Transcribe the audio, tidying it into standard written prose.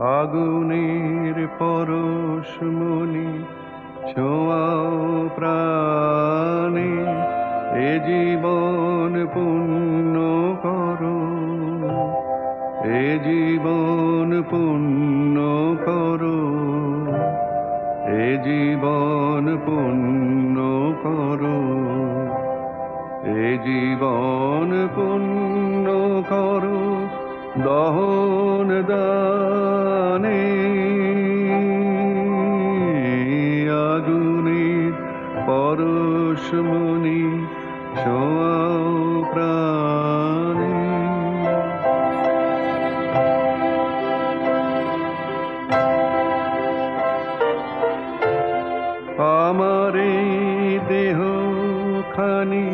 আগুনের পরশমণি ছোঁয়াও প্রাণে, এ জীবন পূর্ণ করো, এ জীবন পূর্ণ করো, এ জীবন পূর্ণ করো, এ জীবন পূর্ণ করো দহন দানে। আগুনের পরশমণি ছোঁয়াও প্রাণে। আমার এই দেহ খানি